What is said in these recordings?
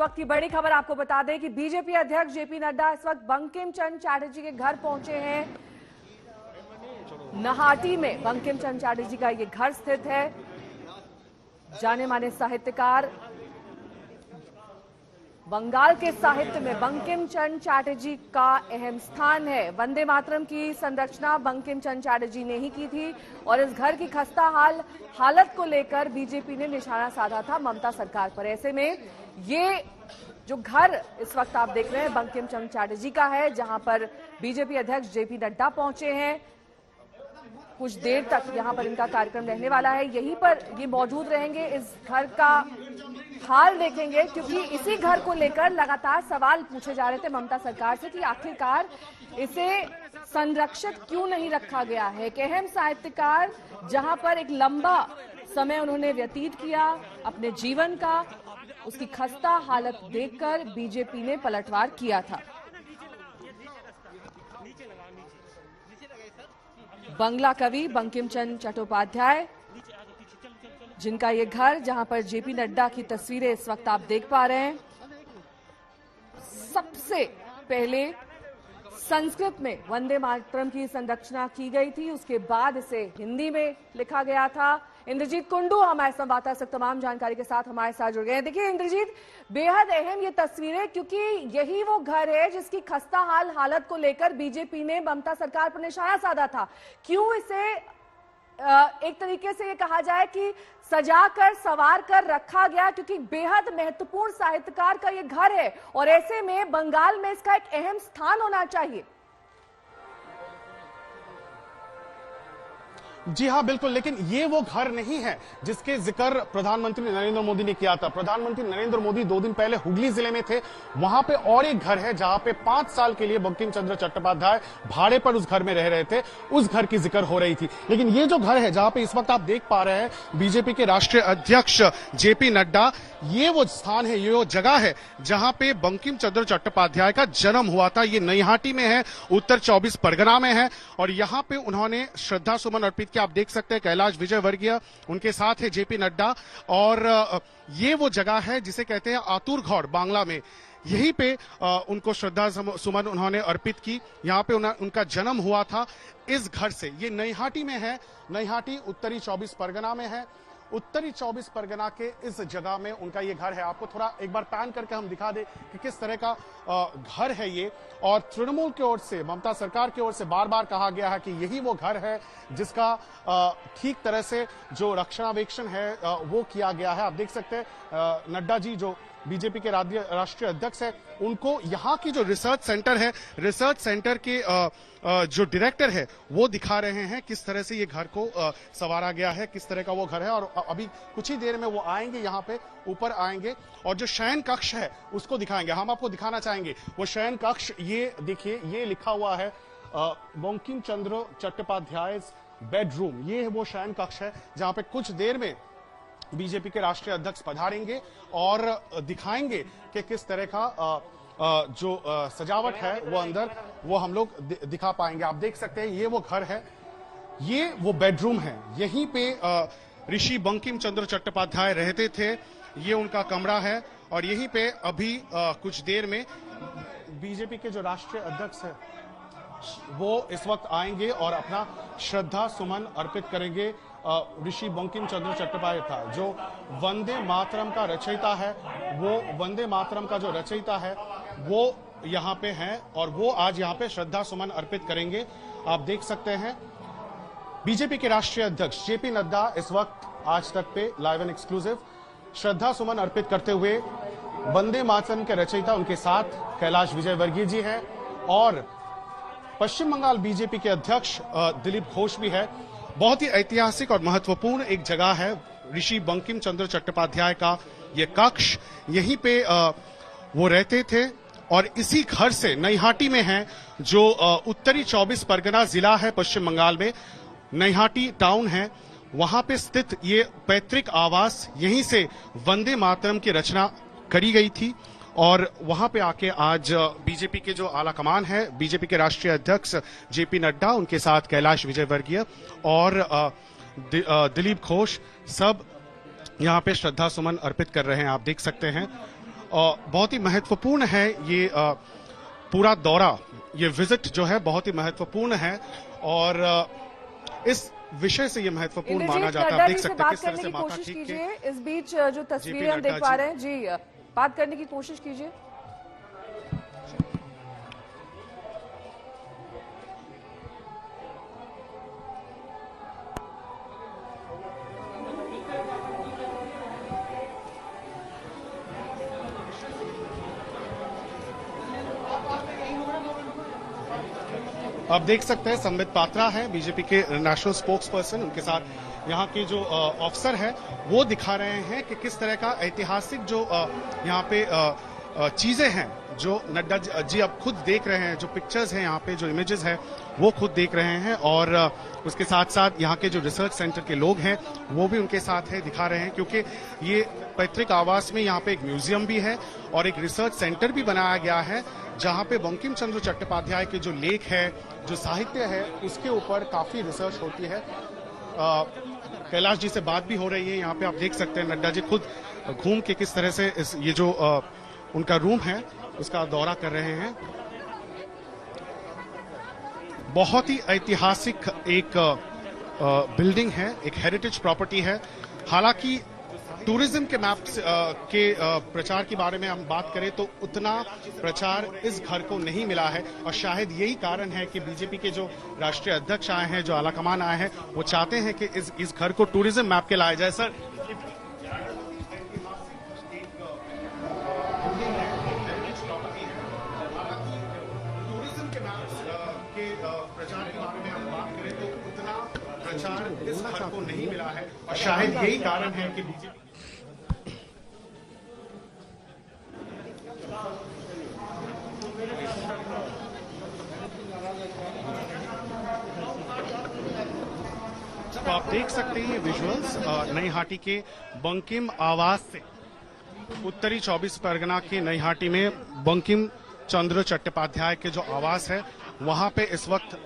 वक्त की बड़ी खबर आपको बता दें कि बीजेपी अध्यक्ष जेपी नड्डा इस वक्त बंकिम चंद्र चटर्जी के घर पहुंचे हैं। नहाटी में बंकिम चंद्र चटर्जी का ये घर स्थित है। जाने माने साहित्यकार, बंगाल के साहित्य में बंकिम चंद्र चटर्जी का अहम स्थान है। वंदे मातरम की संरचना बंकिम चंद्र चटर्जी ने ही की थी और इस घर की खस्ता हालत को लेकर बीजेपी ने निशाना साधा था ममता सरकार पर। ऐसे में ये जो घर इस वक्त आप देख रहे हैं बंकिम चंद्र चटर्जी का है, जहां पर बीजेपी अध्यक्ष जेपी नड्डा पहुंचे हैं। कुछ देर तक यहां पर इनका कार्यक्रम रहने वाला है, यहीं पर ये मौजूद रहेंगे। इस घर का हाल देखेंगे क्योंकि इसी घर को लेकर लगातार सवाल पूछे जा रहे थे ममता सरकार से कि आखिरकार इसे संरक्षित क्यों नहीं रखा गया है। एक अहम साहित्यकार, जहां पर एक लंबा समय उन्होंने व्यतीत किया अपने जीवन का, उसकी खस्ता हालत देखकर बीजेपी ने पलटवार किया था। बंगला कवि बंकिम चंद्र चट्टोपाध्याय, जिनका ये घर, जहां पर जेपी नड्डा की तस्वीरें इस वक्त आप देख पा रहे हैं। सबसे पहले संस्कृत में वंदे मातरम की संरचना की गई थी, उसके बाद इसे हिंदी में लिखा गया था। इंद्रजीत कुंडू हमारे संवाददाता से तमाम जानकारी के साथ हमारे साथ जुड़ गए हैं। देखिए इंद्रजीत, बेहद अहम ये तस्वीरें, क्योंकि यही वो घर है जिसकी खस्ता हालत को लेकर बीजेपी ने ममता सरकार पर निशाना साधा था। क्यों इसे एक तरीके से ये कहा जाए कि सजा कर संवार कर रखा गया, क्योंकि बेहद महत्वपूर्ण साहित्यकार का ये घर है और ऐसे में बंगाल में इसका एक अहम स्थान होना चाहिए। जी हाँ, बिल्कुल, लेकिन ये वो घर नहीं है जिसके जिक्र प्रधानमंत्री नरेंद्र मोदी ने किया था। प्रधानमंत्री नरेंद्र मोदी 2 दिन पहले हुगली जिले में थे। वहां पे और एक घर है जहां पे 5 साल के लिए बंकिम चंद्र चट्टोपाध्याय भाड़े पर उस घर में रह रहे थे, उस घर की जिक्र हो रही थी। लेकिन ये जो घर है जहां पे इस वक्त आप देख पा रहे हैं बीजेपी के राष्ट्रीय अध्यक्ष जेपी नड्डा, ये वो स्थान है, ये वो जगह है जहां पे बंकिम चंद्र चट्टोपाध्याय का जन्म हुआ था। ये नैहाटी में है, उत्तर 24 परगना में है और यहां पे उन्होंने श्रद्धा सुमन अर्पित किया। आप देख सकते हैं कैलाश विजयवर्गीय उनके साथ है, जेपी नड्डा, और ये वो जगह है जिसे कहते हैं आतुर घौड़ बांग्ला में। यहीं पे उनको श्रद्धा सुमन उन्होंने अर्पित की। यहाँ पे उनका जन्म हुआ था इस घर से। ये नैहाटी में है, नैहाटी उत्तरी 24 परगना में है। उत्तरी 24 परगना के इस जगह में उनका ये घर है। आपको थोड़ा एक बार पैन करके हम दिखा दें कि किस तरह का घर है ये। और तृणमूल की ओर से, ममता सरकार की ओर से बार बार कहा गया है कि यही वो घर है जिसका ठीक तरह से जो रक्षणावेक्षण है वो किया गया है। आप देख सकते हैं नड्डा जी जो बीजेपी के राष्ट्रीय अध्यक्ष है, उनको यहाँ की जो रिसर्च सेंटर है, रिसर्च सेंटर के जो डायरेक्टर है वो दिखा रहे हैं किस तरह से ये घर को संवारा गया है, किस तरह का वो घर है। और अभी कुछ ही देर में वो आएंगे, यहाँ पे ऊपर आएंगे और जो शयन कक्ष है उसको दिखाएंगे। हम आपको दिखाना चाहेंगे वो शयन कक्ष। ये देखिए, ये लिखा हुआ है बंकिम चंद्र चट्टोपाध्याय बेडरूम। ये वो शयन कक्ष है जहां पे कुछ देर में बीजेपी के राष्ट्रीय अध्यक्ष पधारेंगे और दिखाएंगे कि किस तरह का जो सजावट है वो अंदर वो हम लोग दिखा पाएंगे। आप देख सकते हैं ये वो घर है, ये वो बेडरूम है। यहीं पे ऋषि बंकिम चंद्र चट्टोपाध्याय रहते थे। ये उनका कमरा है और यहीं पे अभी कुछ देर में बीजेपी के जो राष्ट्रीय अध्यक्ष है वो इस वक्त आएंगे और अपना श्रद्धा सुमन अर्पित करेंगे ऋषि बंकिम चंद्र चट्टोपाध्याय जो वंदे मातरम का रचयिता है। वो वंदे मातरम का जो रचयिता है वो यहाँ पे हैं और वो आज यहाँ पे श्रद्धा सुमन अर्पित करेंगे। आप देख सकते हैं बीजेपी के राष्ट्रीय अध्यक्ष जेपी नड्डा इस वक्त आज तक पे लाइव एंड एक्सक्लूसिव श्रद्धा सुमन अर्पित करते हुए वंदे मातरम के रचयिता उनके साथ कैलाश विजयवर्गीय जी है और पश्चिम बंगाल बीजेपी के अध्यक्ष दिलीप घोष भी है। बहुत ही ऐतिहासिक और महत्वपूर्ण एक जगह है ऋषि बंकिम चंद्र चट्टोपाध्याय का ये कक्ष। यहीं पे वो रहते थे और इसी घर से नैहाटी में है जो उत्तरी 24 परगना जिला है पश्चिम बंगाल में, नैहाटी टाउन है। वहां पे स्थित ये पैतृक आवास, यहीं से वंदे मातरम की रचना करी गई थी और वहां पे आके आज बीजेपी के जो आला कमान है, बीजेपी के राष्ट्रीय अध्यक्ष जेपी नड्डा, उनके साथ कैलाश विजयवर्गीय और दिलीप घोष सब यहाँ पे श्रद्धा सुमन अर्पित कर रहे हैं। आप देख सकते हैं बहुत ही महत्वपूर्ण है ये पूरा दौरा, ये विजिट जो है बहुत ही महत्वपूर्ण है और इस विषय से ये महत्वपूर्ण माना जाता है। आप देख सकते हैं किस तरह से माथा ठीक के इस बीच जो तस्वीरें हम देख पा रहे हैं जी, बात करने की कोशिश कीजिए। आप देख सकते हैं संबित पात्रा है, बीजेपी के नेशनल स्पोक्स पर्सन, उनके साथ यहाँ के जो अफसर है वो दिखा रहे हैं कि किस तरह का ऐतिहासिक जो यहाँ पे चीजें हैं जो नड्डा जी अब खुद देख रहे हैं, जो पिक्चर्स हैं यहाँ पे, जो इमेजेस है वो खुद देख रहे हैं और उसके साथ साथ यहाँ के जो रिसर्च सेंटर के लोग हैं वो भी उनके साथ है, दिखा रहे हैं, क्योंकि ये पैतृक आवास में यहाँ पे एक म्यूजियम भी है और एक रिसर्च सेंटर भी बनाया गया है जहाँ पे बंकिम चंद्र चट्टोपाध्याय के जो लेख है, जो साहित्य है, उसके ऊपर काफी रिसर्च होती है। कैलाश जी से बात भी हो रही है, यहाँ पे आप देख सकते हैं नड्डा जी खुद घूम के किस तरह से ये जो उनका रूम है उसका दौरा कर रहे हैं। बहुत ही ऐतिहासिक एक बिल्डिंग है, एक हेरिटेज प्रॉपर्टी है। हालांकि टूरिज्म के मैप के प्रचार के बारे में हम बात करें तो उतना प्रचार इस घर को नहीं मिला है और शायद यही कारण है कि बीजेपी के जो राष्ट्रीय अध्यक्ष आए हैं, जो आलाकमान आए हैं, वो चाहते हैं कि इस घर को टूरिज्म मैप के लाया जाए। सर, प्रचार के बारे में हम बात करें तो उतना प्रचार इस घर को नहीं मिला है और शायद यही कारण है कि बीजेपी तो आप देख सकते हैं ये विजुअल्स नईहाटी के बंकिम आवास से, उत्तरी 24 परगना के नईहाटी में बंकिम चंद्र चट्टोपाध्याय के जो आवास है वहां पे इस वक्त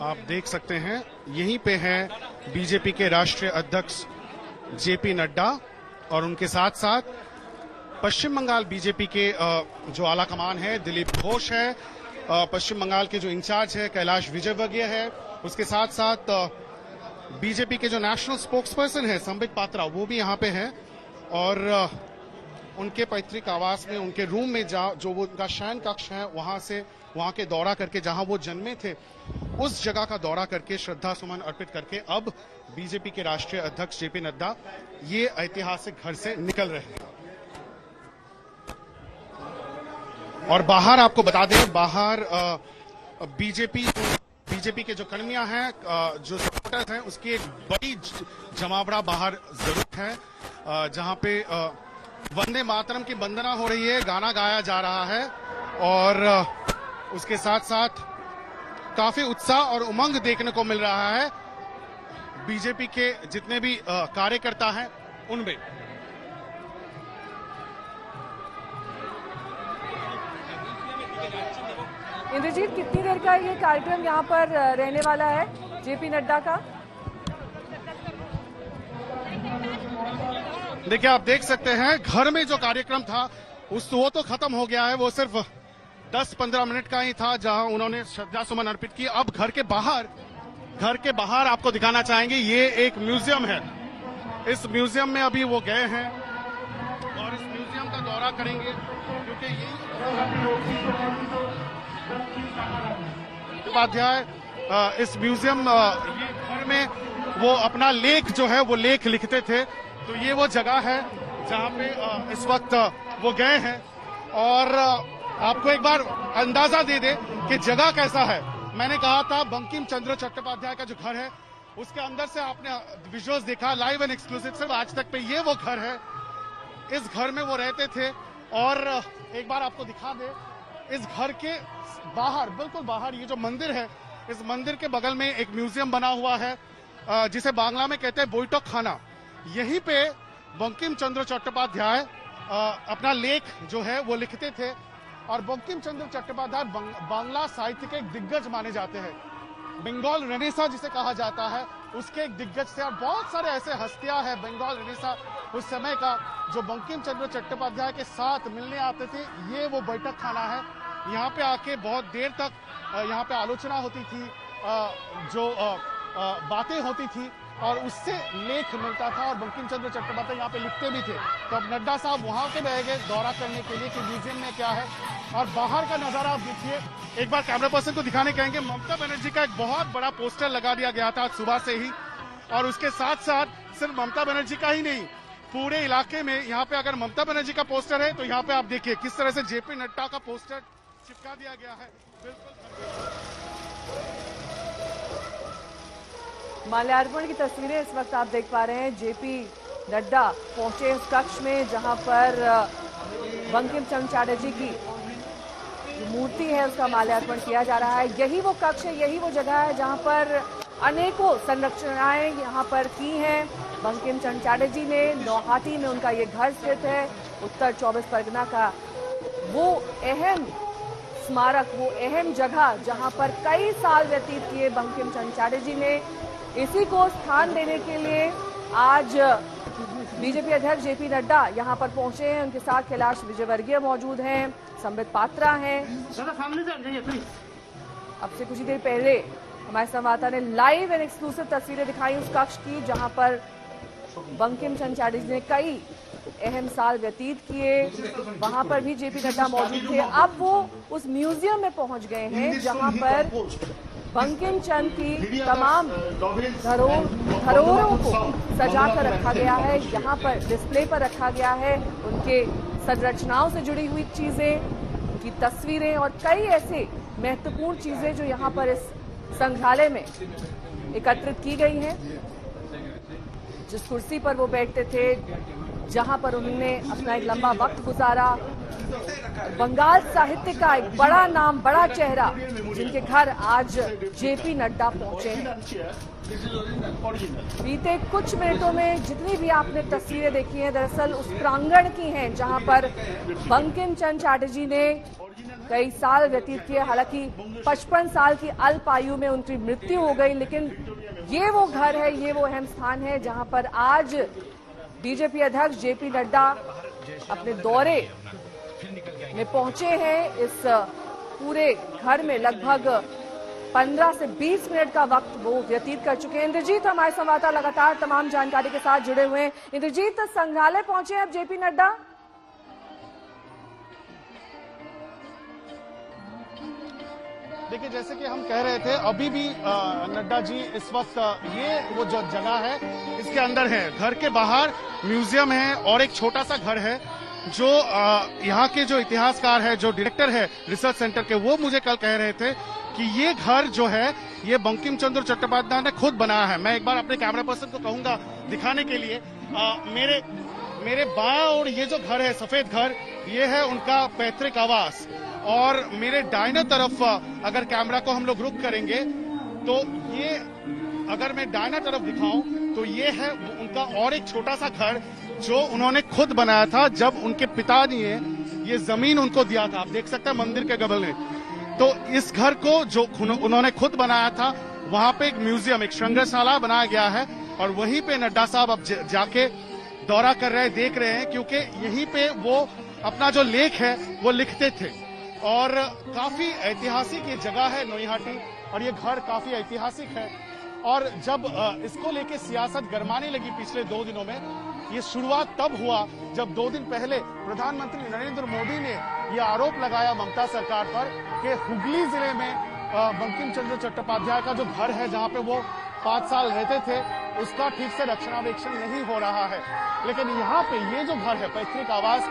आप देख सकते हैं, यहीं पे है बीजेपी के राष्ट्रीय अध्यक्ष जेपी नड्डा और उनके साथ साथ पश्चिम बंगाल बीजेपी के जो आलाकमान है दिलीप घोष है, पश्चिम बंगाल के जो इंचार्ज है कैलाश विजयवर्गीय है, उसके साथ साथ बीजेपी के जो नेशनल स्पोक्स पर्सन है संबित पात्रा वो भी यहाँ पे है और उनके पैतृक आवास में, उनके रूम में जो वो उनका शयन कक्ष है वहां के दौरा करके, जहां वो जन्मे थे उस जगह का दौरा करके श्रद्धा सुमन अर्पित करके अब बीजेपी के राष्ट्रीय अध्यक्ष जेपी नड्डा ये ऐतिहासिक घर से निकल रहे हैं। और बाहर आपको बता दें, बाहर बीजेपी के जो कर्मियां हैं, जो सपोर्टर्स हैं, उसकी एक बड़ी जमावड़ा बाहर जरूर है जहां पे वंदे मातरम की वंदना हो रही है, गाना गाया जा रहा है और उसके साथ साथ काफी उत्साह और उमंग देखने को मिल रहा है बीजेपी के जितने भी कार्यकर्ता हैं उनमें। इंद्रजीत, कितनी देर का ये कार्यक्रम यहाँ पर रहने वाला है जेपी नड्डा का? देखिए, आप देख सकते हैं घर में जो कार्यक्रम था वो तो खत्म हो गया है, वो सिर्फ 10-15 मिनट का ही था जहां उन्होंने श्रद्धा सुमन अर्पित की। अब घर के बाहर आपको दिखाना चाहेंगे, ये एक म्यूजियम है। इस म्यूजियम में अभी वो गए हैं और इस म्यूजियम का दौरा करेंगे क्योंकि ये उपाध्याय इस म्यूजियम ये घर में वो अपना लेख जो है वो लेख लिखते थे, तो ये वो जगह है जहां पे इस वक्त वो गए हैं। और आपको एक बार अंदाजा दे दे कि जगह कैसा है। मैंने कहा था बंकिम चंद्र चट्टोपाध्याय का जो घर है उसके अंदर से आपने विजुअल्स देखा लाइव एंड एक्सक्लूसिव सिर्फ आज तक पे, ये वो घर है, इस घर में वो रहते थे। और एक बार आपको दिखा दे, इस घर के बाहर, बिल्कुल बाहर ये जो मंदिर है, इस मंदिर के बगल में एक म्यूजियम बना हुआ है जिसे बांग्ला में कहते हैं बोईटक खाना। यहीं पे बंकिम चंद्र चट्टोपाध्याय अपना लेख जो है वो लिखते थे और बंकिम चंद्र चट्टोपाध्याय बांग्ला साहित्य के एक दिग्गज माने जाते हैं। बंगाल रेनेसा जिसे कहा जाता है उसके एक दिग्गज थे। और बहुत सारे ऐसे हस्तियां हैं बंगाल रेनेसा उस समय का, जो बंकिम चंद्र चट्टोपाध्याय के साथ मिलने आते थे। ये वो बैठक खाना है, यहाँ पे आके बहुत देर तक यहाँ पे आलोचना होती थी, जो बातें होती थी और उससे लेख मिलता था और बंकिम चंद्र चट्टोपाध्याय यहाँ पे लिखते भी थे। तो अब नड्डा साहब वहां पे रह गए दौरा करने के लिए कि म्यूजियम में क्या है। और बाहर का नजारा आप देखिए, एक बार कैमरा पर्सन को दिखाने कहेंगे। ममता बनर्जी का एक बहुत बड़ा पोस्टर लगा दिया गया था आज सुबह से ही, और उसके साथ साथ सिर्फ ममता बनर्जी का ही नहीं, पूरे इलाके में यहाँ पे अगर ममता बनर्जी का पोस्टर है तो यहाँ पे आप देखिए किस तरह से जेपी नड्डा का पोस्टर चिपका दिया गया है। माल्यार्पण की तस्वीरें इस वक्त आप देख पा रहे हैं। जेपी नड्डा पहुंचे इस कक्ष में जहां पर बंकिम चंद्र चटर्जी की जो मूर्ति है उसका माल्यार्पण किया जा रहा है। यही वो कक्ष है, यही वो जगह है जहां पर अनेकों संरचनाएं यहाँ पर की हैं बंकिम चंद्र चटर्जी ने। नौहाटी में उनका ये घर स्थित है। उत्तर 24 परगना का वो अहम स्मारक, वो अहम जगह जहां पर कई साल व्यतीत किए बंकिम चंद्र चटर्जी ने, इसी को स्थान देने के लिए आज बीजेपी अध्यक्ष जेपी नड्डा यहां पर पहुंचे हैं। उनके साथ कैलाश विजयवर्गीय मौजूद हैं, संबित पात्रा हैं। अब से कुछ ही देर पहले हमारे संवाददाता ने लाइव एंड एक्सक्लूसिव तस्वीरें दिखाई उस कक्ष की जहां पर बंकिम चंद्र चटर्जी ने कई अहम साल व्यतीत किए। वहां पर भी जेपी नड्डा मौजूद थे। अब वो उस म्यूजियम में पहुंच गए हैं जहां पर बंकिम चंद्र की तमाम धरोहरों को सजा कर रखा गया है। यहाँ पर डिस्प्ले पर रखा गया है उनके संरचनाओं से जुड़ी हुई चीजें, उनकी तस्वीरें और कई ऐसे महत्वपूर्ण चीजें जो यहाँ पर इस संग्रहालय में एकत्रित की गई हैं। जिस कुर्सी पर वो बैठते थे, जहां पर उन्होंने अपना एक लंबा वक्त गुजारा, बंगाल साहित्य का एक बड़ा नाम, बड़ा चेहरा, जिनके घर आज जेपी नड्डा पहुंचे हैं। बीते कुछ मिनटों में जितनी भी आपने तस्वीरें देखी हैं दरअसल उस प्रांगण की हैं जहां पर बंकिम चंद्र चटर्जी ने कई साल व्यतीत किए। हालांकि 55 साल की अल्प आयु में उनकी मृत्यु हो गई, लेकिन ये वो घर है, ये वो अहम स्थान है जहां पर आज बीजेपी अध्यक्ष जेपी नड्डा अपने दौरे में पहुंचे हैं। इस पूरे घर में लगभग 15 से 20 मिनट का वक्त वो व्यतीत कर चुके हैं। इंद्रजीत हमारे संवाददाता लगातार तमाम जानकारी के साथ जुड़े हुए हैं। इंद्रजीत, संग्रहालय पहुंचे अब जेपी नड्डा। देखिए, जैसे कि हम कह रहे थे, अभी भी नड्डा जी इस वक्त ये वो जो जगह है इसके अंदर है। घर के बाहर म्यूजियम है और एक छोटा सा घर है जो यहाँ के जो इतिहासकार है, जो डायरेक्टर है रिसर्च सेंटर के, वो मुझे कल कह रहे थे कि ये घर जो है ये बंकिम चंद्र चट्टोपाध्याय ने खुद बनाया है। मैं एक बार अपने कैमरा पर्सन को कहूंगा दिखाने के लिए। मेरे बाएं और ये जो घर है सफेद घर, ये है उनका पैतृक आवास। और मेरे दाहिने तरफ अगर कैमरा को हम लोग रुख करेंगे तो ये अगर मैं दाहिना तरफ दिखाऊं तो ये है उनका और एक छोटा सा घर जो उन्होंने खुद बनाया था जब उनके पिताजी ने ये जमीन उनको दिया था। आप देख सकते हैं मंदिर के बगल में। तो इस घर को जो उन्होंने खुद बनाया था, वहां पे एक म्यूजियम, एक संग्रहशाला बनाया गया है और वहीं पे नड्डा साहब अब जाके दौरा कर रहे हैं, देख रहे हैं, क्योंकि यहीं पे वो अपना जो लेख है वो लिखते थे। और काफी ऐतिहासिक ये जगह है नौहाटी और ये घर काफी ऐतिहासिक है। और जब इसको लेके सियासत गरमाने लगी पिछले 2 दिनों में, ये शुरुआत तब हुआ जब 2 दिन पहले प्रधानमंत्री नरेंद्र मोदी ने ये आरोप लगाया ममता सरकार पर कि हुगली जिले में बंकिम चंद्र चट्टोपाध्याय का जो घर है जहां पे वो 5 साल रहते थे, उसका ठीक से रक्षणावेक्षण नहीं हो रहा है। लेकिन यहाँ पे ये जो घर है पैतृक आवास,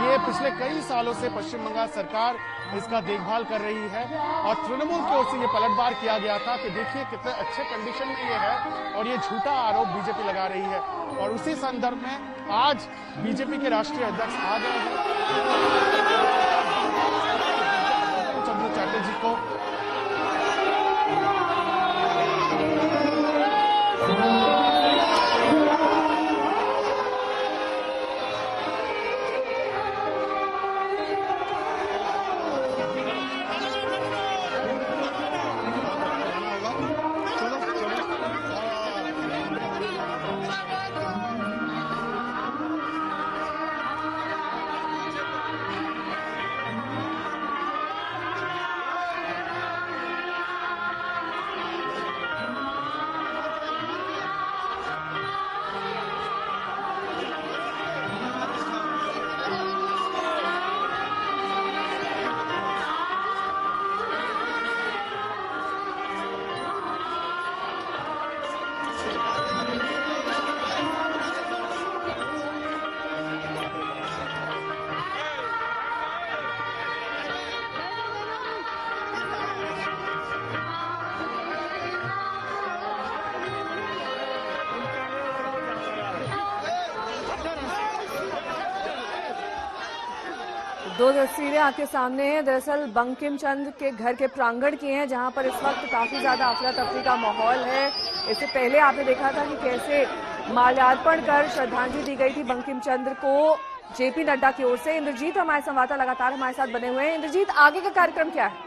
ये पिछले कई सालों से पश्चिम बंगाल सरकार इसका देखभाल कर रही है और तृणमूल की ओर से ये पलटवार किया गया था कि देखिए कितने अच्छे कंडीशन में ये है और ये झूठा आरोप बीजेपी लगा रही है। और उसी संदर्भ में आज बीजेपी के राष्ट्रीय अध्यक्ष आ गए हैं चंद्र चटर्जी को दो तस्वीरें आपके सामने हैं। दरअसल बंकिम चंद्र के घर के प्रांगण की हैं, जहां पर इस वक्त काफी ज्यादा अफरा तफरी का माहौल है। इससे पहले आपने देखा था कि कैसे माल्यार्पण कर श्रद्धांजलि दी गई थी बंकिम चंद्र को जेपी नड्डा की ओर से। इंद्रजीत हमारे संवाददाता लगातार हमारे साथ बने हुए हैं। इंद्रजीत, आगे का कार्यक्रम क्या है?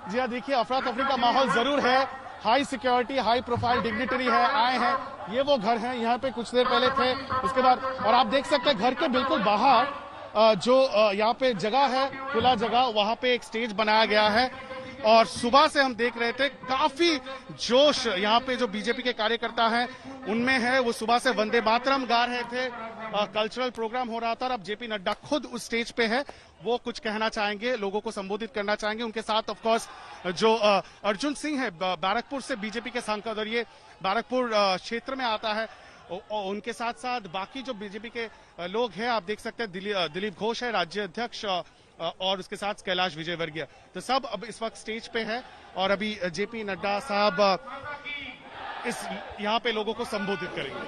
जी हाँ, देखिए अफरा तफरी का माहौल जरूर है। High security, high profile dignitary है, आए हैं। ये वो घर है, यहाँ पे कुछ देर पहले थे। उसके बाद और आप देख सकते हैं घर के बिल्कुल बाहर जो यहाँ पे जगह है, खुला जगह, वहां पे एक स्टेज बनाया गया है। और सुबह से हम देख रहे थे काफी जोश यहाँ पे जो बीजेपी के कार्यकर्ता हैं उनमें है। वो सुबह से वंदे मातरम गा रहे थे, कल्चरल प्रोग्राम हो रहा था। और अब जेपी नड्डा खुद उस स्टेज पे है, वो कुछ कहना चाहेंगे, लोगों को संबोधित करना चाहेंगे। उनके साथ ऑफ कोर्स जो अर्जुन सिंह है बैरकपुर से बीजेपी के सांसद, और ये बैरकपुर क्षेत्र में आता है। उनके साथ साथ बाकी जो बीजेपी के लोग हैं, आप देख सकते हैं दिलीप घोष है राज्य अध्यक्ष, और उसके साथ कैलाश विजयवर्गीय, तो सब अब इस वक्त स्टेज पे है। और अभी जेपी नड्डा साहब इस यहाँ पे लोगों को संबोधित करेंगे।